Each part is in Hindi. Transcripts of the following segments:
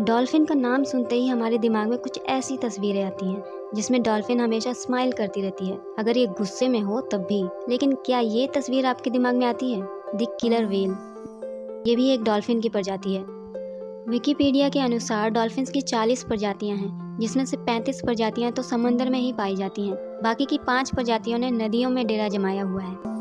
डॉल्फिन का नाम सुनते ही हमारे दिमाग में कुछ ऐसी तस्वीरें आती हैं जिसमें डॉल्फिन हमेशा स्माइल करती रहती है, अगर ये गुस्से में हो तब भी। लेकिन क्या ये तस्वीर आपके दिमाग में आती है? द किलर व्हेल, ये भी एक डॉल्फिन की प्रजाति है। विकिपीडिया के अनुसार डॉल्फिन्स की 40 प्रजातियां हैं, जिसमें से 35 प्रजातियां तो समंदर में ही पाई जाती हैं। बाकी की 5 प्रजातियों ने नदियों में डेरा जमाया हुआ है।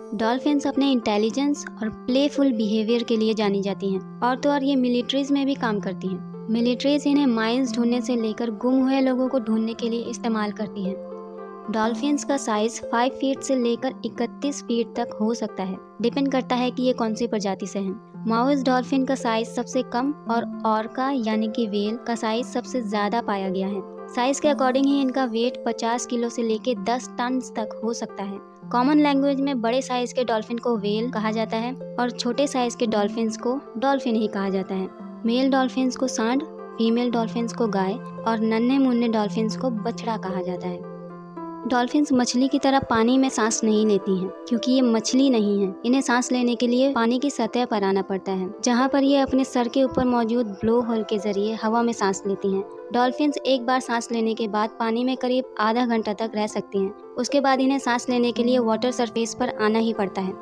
डॉल्फिन्स अपने इंटेलिजेंस और प्लेफुल बिहेवियर के लिए जानी जाती हैं, और तो और ये मिलिट्रीज में भी काम करती हैं। मिलिट्रीज इन्हें माइंस ढूंढने से लेकर गुम हुए लोगों को ढूंढने के लिए इस्तेमाल करती हैं। डॉल्फिन्स का साइज 5 फीट से लेकर 31 फीट तक हो सकता है, डिपेंड करता है कि ये कौन सी प्रजाति से हैं। माउस डॉल्फिन का साइज सबसे कम और ऑर्का यानी कि व्हेल का साइज सबसे ज्यादा पाया गया है। साइज के अकॉर्डिंग ही इनका वेट 50 किलो से लेकर 10 टन तक हो सकता है। कॉमन लैंग्वेज में बड़े साइज के डॉल्फिन को व्हेल कहा जाता है और छोटे साइज के डॉल्फिन्स को डॉल्फिन ही कहा जाता है। मेल डॉल्फिन्स को सांड, फीमेल डॉल्फिन्स को गाय और नन्हे मुन्ने डॉल्फिन्स को बछड़ा कहा जाता है। डॉल्फिन्स मछली की तरह पानी में सांस नहीं लेती हैं, क्योंकि ये मछली नहीं है। इन्हें सांस लेने के लिए पानी की सतह पर आना पड़ता है, जहाँ पर ये अपने सर के ऊपर मौजूद ब्लो होल के जरिए हवा में सांस लेती हैं। डॉल्फिन्स एक बार सांस लेने के बाद पानी में करीब आधा घंटा तक रह सकती हैं। उसके बाद इन्हें सांस लेने के लिए वाटर सरफेस पर आना ही पड़ता है।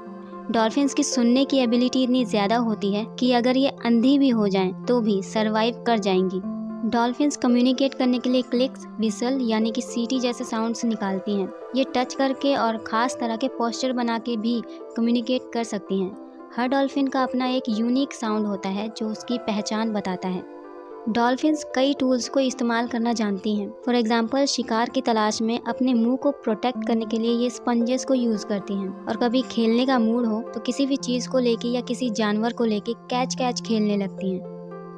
डॉल्फिन्स की सुनने की एबिलिटी इतनी ज्यादा होती है कि अगर ये अंधी भी हो जाएं तो भी सरवाइव कर जाएंगी। डॉल्फिन्स कम्युनिकेट करने के लिए क्लिक्स, विसल यानी कि सीटी जैसे साउंड्स निकालती हैं। ये टच करके और ख़ास तरह के पोस्चर बना के भी कम्युनिकेट कर सकती हैं। हर डॉल्फिन का अपना एक यूनिक साउंड होता है जो उसकी पहचान बताता है। डॉल्फिन्स कई टूल्स को इस्तेमाल करना जानती हैं। फॉर एग्जांपल, शिकार की तलाश में अपने मुंह को प्रोटेक्ट करने के लिए ये स्पंजेस को यूज़ करती हैं, और कभी खेलने का मूड हो तो किसी भी चीज़ को लेके या किसी जानवर को लेके कैच खेलने लगती हैं।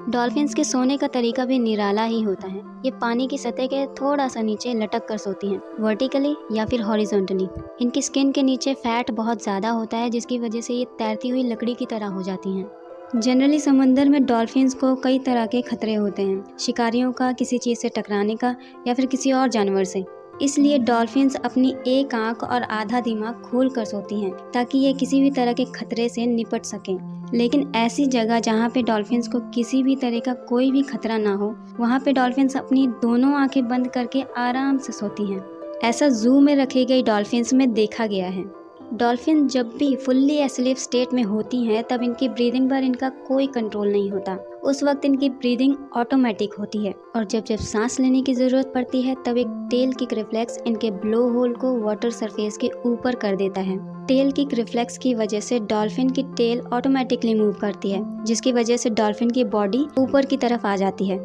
डॉल्फिन्स के सोने का तरीका भी निराला ही होता है। ये पानी की सतह के थोड़ा सा नीचे लटक कर सोती हैं, वर्टिकली या फिर हॉरिजॉन्टली। इनकी स्किन के नीचे फैट बहुत ज़्यादा होता है, जिसकी वजह से ये तैरती हुई लकड़ी की तरह हो जाती हैं। जनरली समंदर में डॉल्फिन्स को कई तरह के खतरे होते हैं, शिकारियों का, किसी चीज़ से टकराने का या फिर किसी और जानवर से। इसलिए डॉल्फिन्स अपनी एक आंख और आधा दिमाग खोल कर सोती हैं, ताकि ये किसी भी तरह के खतरे से निपट सकें। लेकिन ऐसी जगह जहाँ पे डॉल्फिन्स को किसी भी तरह का कोई भी खतरा ना हो, वहाँ पे डॉल्फिन्स अपनी दोनों आंखें बंद करके आराम से सोती हैं। ऐसा जू में रखी गई डॉल्फिन्स में देखा गया है। डॉल्फिन जब भी फुल्ली एस्लीप स्टेट में होती हैं, तब इनकी ब्रीदिंग पर इनका कोई कंट्रोल नहीं होता। उस वक्त इनकी ब्रीदिंग ऑटोमेटिक होती है, और जब सांस लेने की ज़रूरत पड़ती है तब एक टेल किक रिफ्लेक्स इनके ब्लो होल को वाटर सरफेस के ऊपर कर देता है। टेल किक रिफ्लेक्स की वजह से डॉल्फिन की टेल ऑटोमेटिकली मूव करती है, जिसकी वजह से डॉल्फिन की बॉडी ऊपर की तरफ आ जाती है।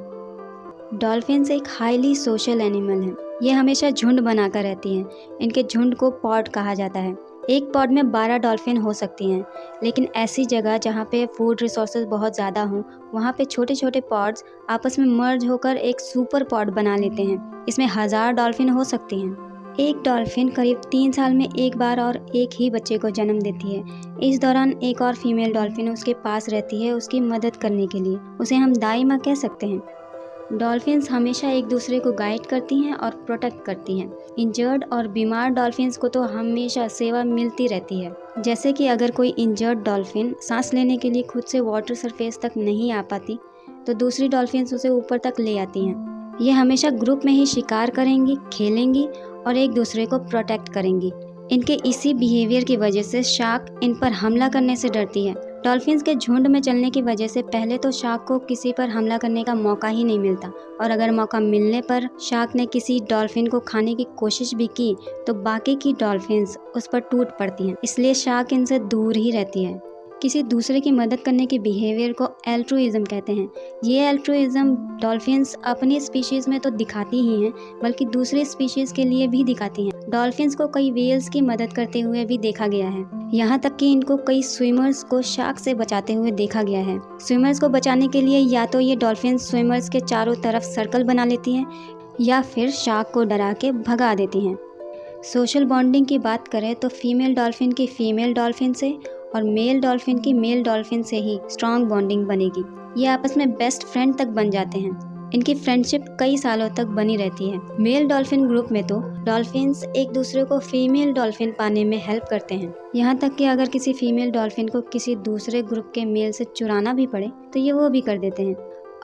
डॉल्फिन्स एक हाईली सोशल एनिमल है। ये हमेशा झुंड बनाकर रहती हैं। इनके झुंड को पॉड कहा जाता है। एक पॉड में 12 डॉल्फिन हो सकती हैं, लेकिन ऐसी जगह जहाँ पे फूड रिसोर्सेज बहुत ज़्यादा हों, वहाँ पे छोटे छोटे पॉड्स आपस में मर्ज होकर एक सुपर पॉड बना लेते हैं। इसमें 1000 डॉल्फिन हो सकती हैं। एक डॉल्फिन करीब 3 साल में एक बार और एक ही बच्चे को जन्म देती है। इस दौरान एक और फीमेल डॉल्फिन उसके पास रहती है, उसकी मदद करने के लिए। उसे हम दाई माँ कह सकते हैं। डॉल्फिन्स हमेशा एक दूसरे को गाइड करती हैं और प्रोटेक्ट करती हैं। इंजर्ड और बीमार डॉल्फिन्स को तो हमेशा सेवा मिलती रहती है। जैसे कि अगर कोई इंजर्ड डॉल्फिन सांस लेने के लिए खुद से वाटर सरफेस तक नहीं आ पाती, तो दूसरी डॉल्फिन्स उसे ऊपर तक ले आती हैं। ये हमेशा ग्रुप में ही शिकार करेंगी, खेलेंगी और एक दूसरे को प्रोटेक्ट करेंगी। इनके इसी बिहेवियर की वजह से शार्क इन पर हमला करने से डरती है। डॉल्फिन्स के झुंड में चलने की वजह से पहले तो शार्क को किसी पर हमला करने का मौका ही नहीं मिलता, और अगर मौका मिलने पर शार्क ने किसी डॉल्फिन को खाने की कोशिश भी की तो बाकी की डॉल्फिन्स उस पर टूट पड़ती हैं। इसलिए शार्क इनसे दूर ही रहती है। किसी दूसरे की मदद करने के बिहेवियर को एल्ट्रुइज्म कहते हैं। ये एल्ट्रुइज्म डॉल्फिन्स अपनी स्पीशीज़ में तो दिखाती ही हैं, बल्कि दूसरी स्पीशीज़ के लिए भी दिखाती हैं। डॉल्फिन्स को कई व्हेल्स की मदद करते हुए भी देखा गया है। यहाँ तक कि इनको कई स्विमर्स को शार्क से बचाते हुए देखा गया है। स्विमर्स को बचाने के लिए या तो ये डॉल्फिन्स स्विमर्स के चारों तरफ सर्कल बना लेती हैं, या फिर शार्क को डरा के भगा देती हैं। सोशल बॉन्डिंग की बात करें तो फीमेल डॉल्फिन की फीमेल डॉल्फिन से और मेल डॉल्फिन की मेल डॉल्फिन से ही स्ट्रॉन्ग बॉन्डिंग बनेगी। ये आपस में बेस्ट फ्रेंड तक बन जाते हैं। इनकी फ्रेंडशिप कई सालों तक बनी रहती है। मेल डॉल्फिन ग्रुप में तो डॉल्फिन्स एक दूसरे को फीमेल डॉल्फिन पाने में हेल्प करते हैं। यहाँ तक कि अगर किसी फीमेल डॉल्फिन को किसी दूसरे ग्रुप के मेल से चुराना भी पड़े तो ये वो भी कर देते हैं।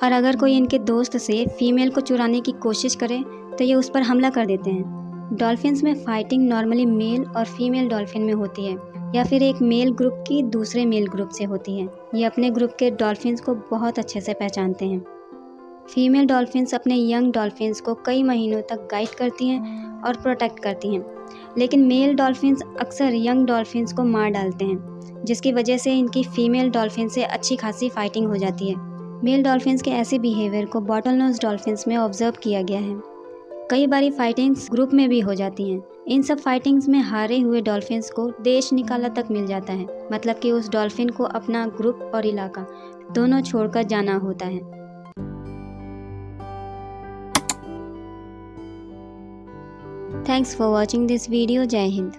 और अगर कोई इनके दोस्त से फीमेल को चुराने की कोशिश करे तो ये उस पर हमला कर देते हैं। डॉल्फिन्स में फाइटिंग नॉर्मली मेल और फीमेल डॉल्फिन में होती है या फिर एक मेल ग्रुप की दूसरे मेल ग्रुप से होती है। ये अपने ग्रुप के डॉल्फिन्स को बहुत अच्छे से पहचानते हैं। फीमेल डॉल्फिन्स अपने यंग डॉल्फिन्स को कई महीनों तक गाइड करती हैं और प्रोटेक्ट करती हैं, लेकिन मेल डॉल्फिन्स अक्सर यंग डॉल्फिन्स को मार डालते हैं, जिसकी वजह से इनकी फीमेल डॉल्फिन से अच्छी खासी फाइटिंग हो जाती है। मेल डॉल्फिन्स के ऐसे बिहेवियर को बॉटलनोज डॉल्फिन्स में ऑब्जर्व किया गया है। कई बारी फाइटिंग्स ग्रुप में भी हो जाती हैं। इन सब फाइटिंग्स में हारे हुए डॉल्फिन्स को देश निकाला तक मिल जाता है, मतलब कि उस डॉल्फिन को अपना ग्रुप और इलाका दोनों छोड़कर जाना होता है। Thanks for watching this video. Jai Hind.